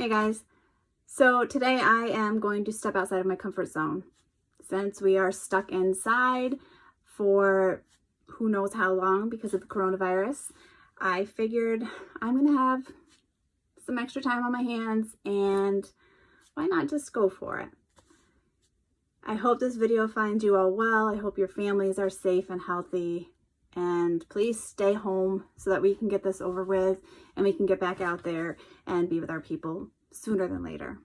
Hey guys, so today I am going to step outside of my comfort zone. Since we are stuck inside for who knows how long because of the coronavirus, I figured I'm going to have some extra time on my hands and why not just go for it? I hope this video finds you all well. I hope your families are safe and healthy, and please stay home so that we can get this over with and we can get back out there and be with our people sooner than later.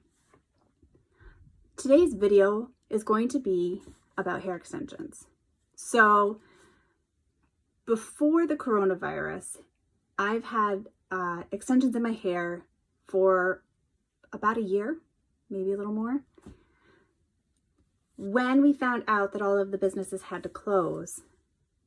Today's video is going to be about hair extensions. So before the coronavirus, I've had extensions in my hair for about a year, maybe a little more. When we found out that all of the businesses had to close,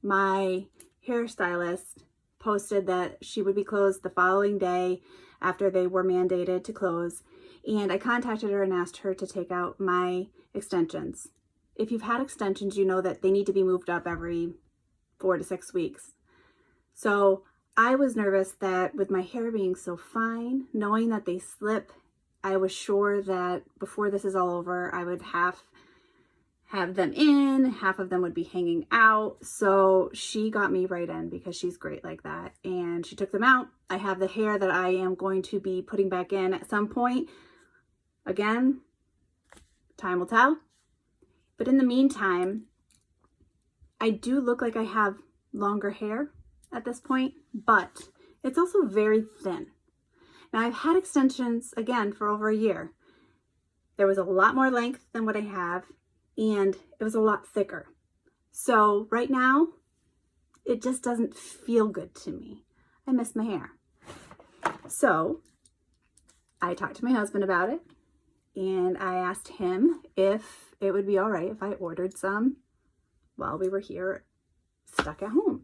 my hairstylist posted that she would be closed the following day after they were mandated to close, and I contacted her and asked her to take out my extensions. If you've had extensions, you know that they need to be moved up every 4 to 6 weeks. So I was nervous that with my hair being so fine, knowing that they slip, I was sure that before this is all over, I would have them in, half of them would be hanging out. So she got me right in because she's great like that. And she took them out. I have the hair that I am going to be putting back in at some point. Again, time will tell. But in the meantime, I do look like I have longer hair at this point, but it's also very thin. Now I've had extensions again for over a year. There was a lot more length than what I have, and it was a lot thicker. So right now, it just doesn't feel good to me. I miss my hair. So I talked to my husband about it, and I asked him if it would be all right if I ordered some while we were here stuck at home.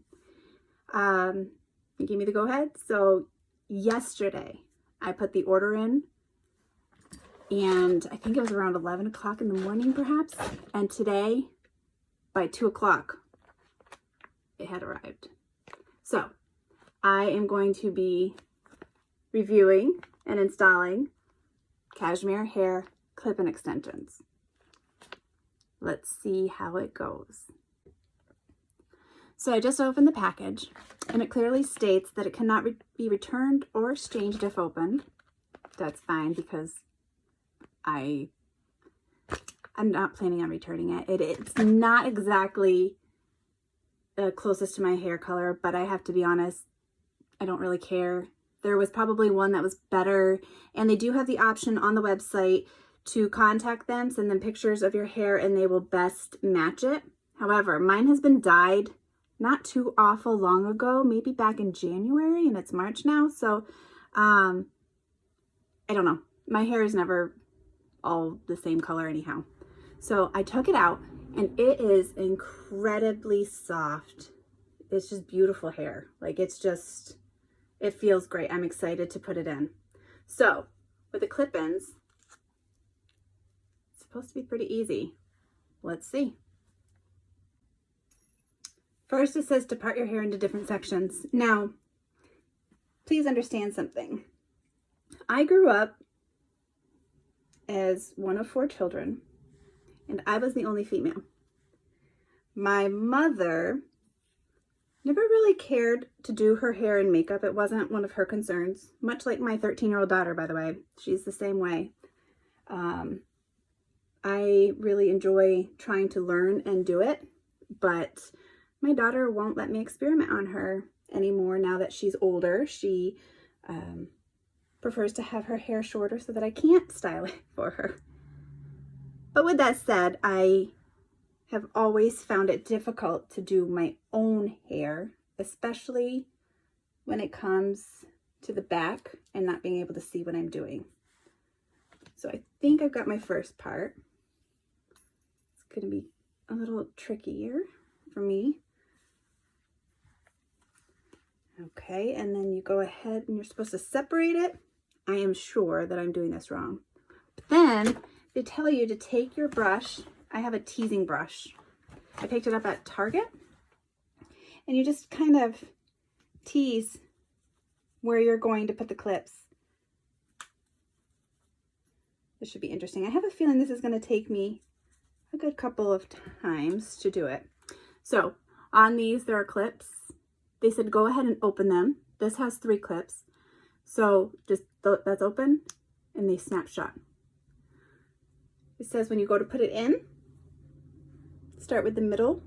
He gave me the go ahead. So yesterday I put the order in, and I think it was around 11 o'clock in the morning perhaps. And today by 2 o'clock, it had arrived. So I am going to be reviewing and installing Cashmere hair clip-in extensions. Let's see how it goes. So I just opened the package, and it clearly states that it cannot be returned or exchanged if opened. That's fine because I'm not planning on returning it. It's not exactly the closest to my hair color, but I have to be honest, I don't really care. There was probably one that was better, and they do have the option on the website to contact them, send them pictures of your hair, and they will best match it. However, mine has been dyed not too awful long ago, maybe back in January, and it's March now. So I don't know. My hair is never all the same color anyhow. So I took it out, and it is incredibly soft. It's just beautiful hair. Like it feels great. I'm excited to put it in. So with the clip-ins, it's supposed to be pretty easy. Let's see. First, it says to part your hair into different sections. Now, please understand something. I grew up as one of 4 children, and I was the only female. My mother never really cared to do her hair and makeup. It wasn't one of her concerns, much like my 13-year-old daughter, by the way. She's the same way. I really enjoy trying to learn and do it, but my daughter won't let me experiment on her anymore now that she's older. She prefers to have her hair shorter so that I can't style it for her. But with that said, I have always found it difficult to do my own hair, especially when it comes to the back and not being able to see what I'm doing. So I think I've got my first part. It's going to be a little trickier for me. Okay, and then you go ahead and you're supposed to separate it. I am sure that I'm doing this wrong. But then they tell you to take your brush. I have a teasing brush. I picked it up at Target. And you just kind of tease where you're going to put the clips. This should be interesting. I have a feeling this is going to take me a good couple of times to do it. So on these, there are clips. They said go ahead and open them. This has 3 clips. So just that's open and they snap shut. It says when you go to put it in, start with the middle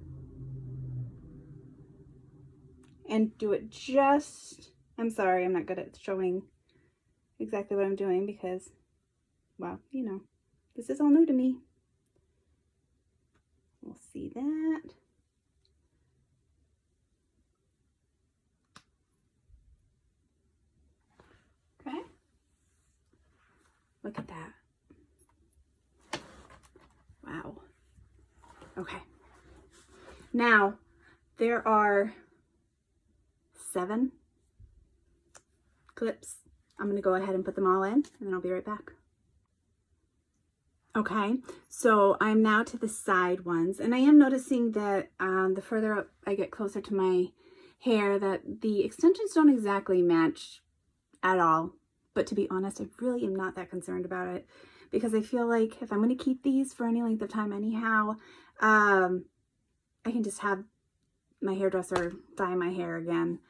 and do it just, I'm sorry, I'm not good at showing exactly what I'm doing because, well, you know, this is all new to me. We'll see that. Okay. Look at that. Wow. Okay. Now, there are 7 clips. I'm going to go ahead and put them all in, and then I'll be right back. Okay, so I'm now to the side ones, and I am noticing that the further up I get closer to my hair, that the extensions don't exactly match at all. But to be honest, I really am not that concerned about it, because I feel like if I'm going to keep these for any length of time anyhow, I can just have my hairdresser dye my hair again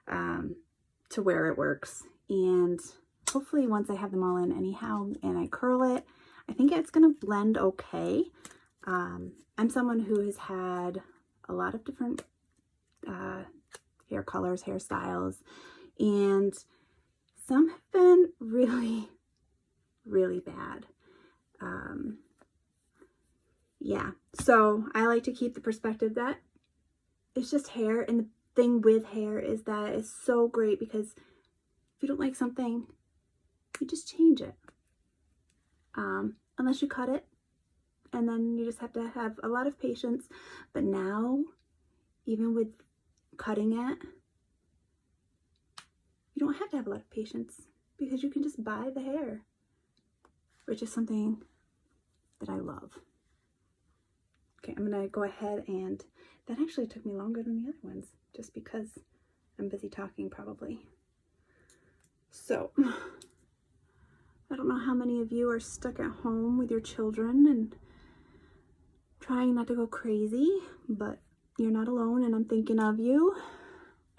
to where it works. And hopefully once I have them all in anyhow and I curl it, I think it's going to blend okay. I'm someone who has had a lot of different hair colors, hairstyles, and some have been really, really bad. Yeah, so I like to keep the perspective that it's just hair, and the thing with hair is that it's so great because if you don't like something, you just change it. Unless you cut it, and then you just have to have a lot of patience. But now, even with cutting it, you don't have to have a lot of patience because you can just buy the hair, which is something that I love. Okay, I'm gonna go ahead, and that actually took me longer than the other ones just because I'm busy talking probably. So, I don't know how many of you are stuck at home with your children and trying not to go crazy, but you're not alone, and I'm thinking of you.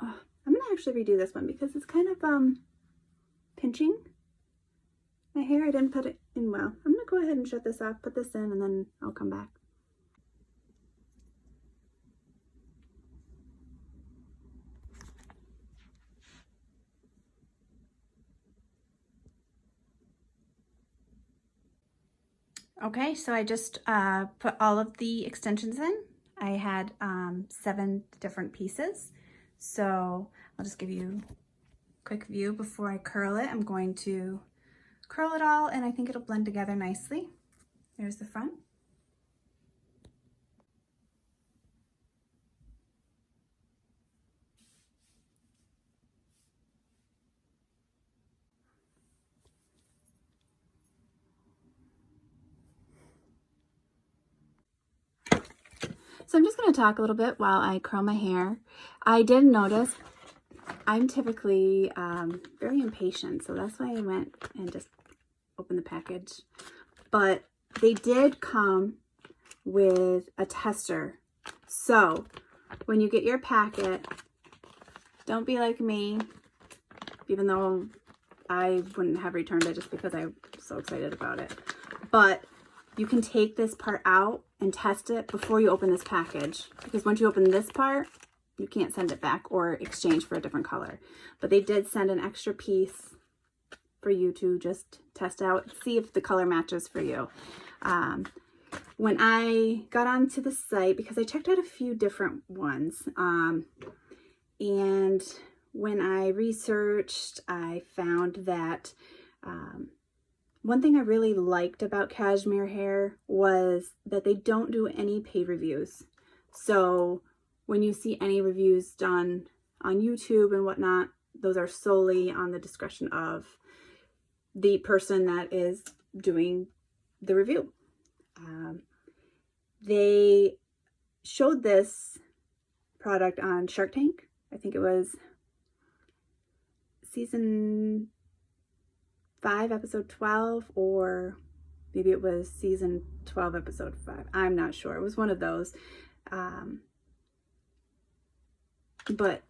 I'm gonna actually redo this one because it's kind of pinching my hair. I didn't put it in well. I'm gonna go ahead and shut this off, put this in, and then I'll come back. Okay, so I just put all of the extensions in. I had 7 different pieces. So I'll just give you a quick view before I curl it. I'm going to curl it all, and I think it'll blend together nicely. There's the front. So I'm just going to talk a little bit while I curl my hair. I did notice I'm typically very impatient, so that's why I went and just opened the package. But they did come with a tester. So when you get your packet, don't be like me, even though I wouldn't have returned it just because I'm so excited about it. But you can take this part out and test it before you open this package, because once you open this part, you can't send it back or exchange for a different color. But they did send an extra piece for you to just test out, see if the color matches for you. When I got onto the site, because I checked out a few different ones, and when I researched, I found that one thing I really liked about Cashmere hair was that they don't do any paid reviews. So when you see any reviews done on YouTube and whatnot, those are solely on the discretion of the person that is doing the review. They showed this product on Shark Tank. I think it was season 5, episode 12, or Maybe it was season 12, episode 5. I'm not sure. It was one of those. But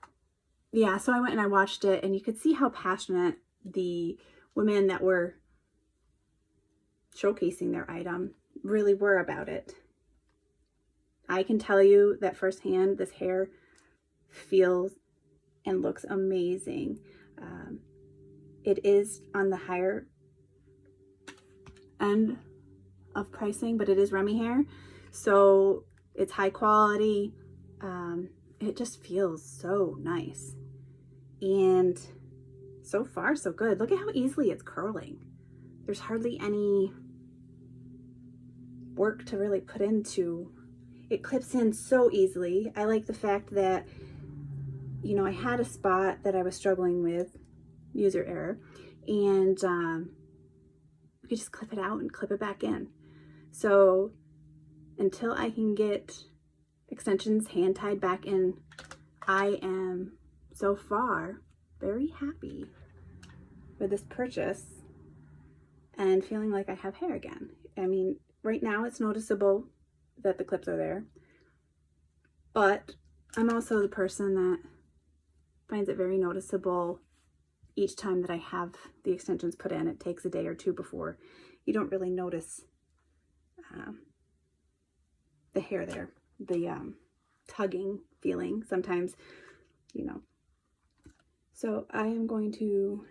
yeah, so I went and I watched it, and you could see how passionate the women that were showcasing their item really were about it. I can tell you that firsthand, this hair feels and looks amazing. It is on the higher end of pricing, but it is Remy hair, so it's high quality. It just feels so nice, and so far so good. Look at how easily it's curling. There's hardly any work to really put into it. Clips in so easily. I like the fact that, you know, I had a spot that I was struggling with, user error, and you could just clip it out and clip it back in. So until I can get extensions hand tied back in, I am so far very happy with this purchase and feeling like I have hair again. I mean, right now it's noticeable that the clips are there, but I'm also the person that finds it very noticeable each time that I have the extensions put in. It takes a day or two before you don't really notice the hair there, the tugging feeling sometimes, you know. So I am going to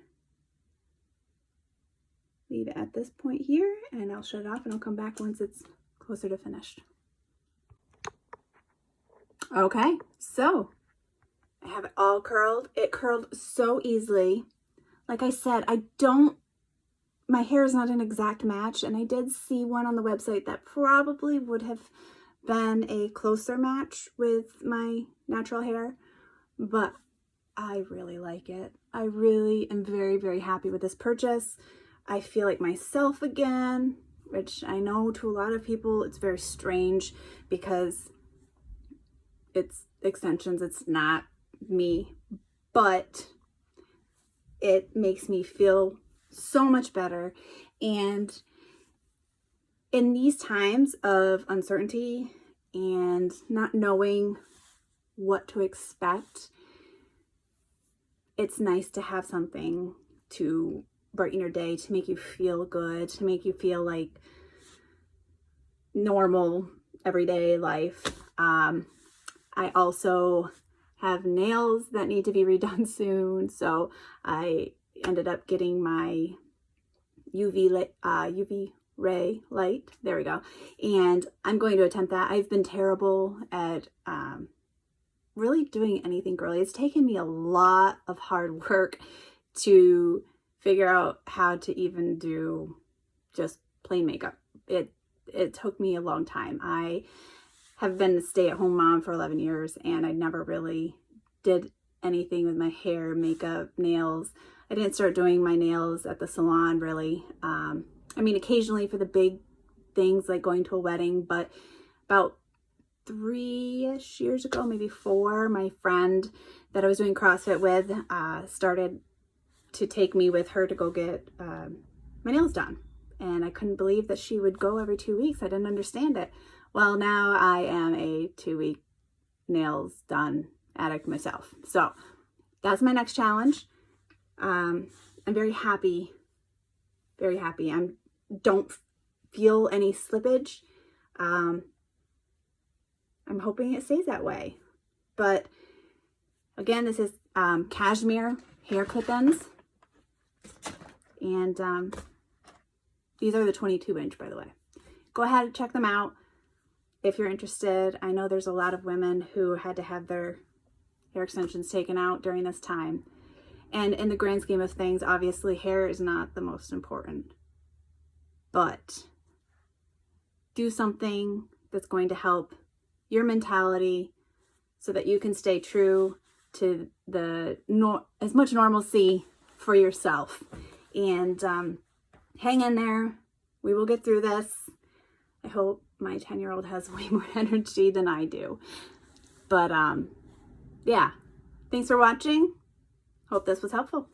leave it at this point here, and I'll shut it off and I'll come back once it's closer to finished. Okay, so I have it all curled. It curled so easily. Like I said, my hair is not an exact match, and I did see one on the website that probably would have been a closer match with my natural hair, but I really like it. I really am very, very happy with this purchase. I feel like myself again, which I know to a lot of people it's very strange because it's extensions, it's not me, but it makes me feel so much better. And in these times of uncertainty and not knowing what to expect, it's nice to have something to brighten your day, to make you feel good, to make you feel like normal everyday life. I also have nails that need to be redone soon, so I ended up getting my UV ray light. There we go. And I'm going to attempt that. I've been terrible at really doing anything girly. It's taken me a lot of hard work to figure out how to even do just plain makeup. It took me a long time. I have been a stay-at-home mom for 11 years, and I never really did anything with my hair, makeup, nails. I didn't start doing my nails at the salon, really. I mean, occasionally for the big things like going to a wedding, but about 3-ish years ago, maybe 4, my friend that I was doing CrossFit with started to take me with her to go get my nails done. And I couldn't believe that she would go every 2 weeks. I didn't understand it. Well, now I am a 2-week nails done addict myself. So that's my next challenge. I'm very happy, very happy. I don't feel any slippage. I'm hoping it stays that way. But again, this is Cashmere hair clip-ins. And these are the 22-inch, by the way. Go ahead and check them out if you're interested. I know there's a lot of women who had to have their hair extensions taken out during this time. And in the grand scheme of things, obviously hair is not the most important. But do something that's going to help your mentality so that you can stay true to as much normalcy for yourself. And hang in there. We will get through this. I hope my 10-year-old has way more energy than I do. But yeah, thanks for watching. Hope this was helpful.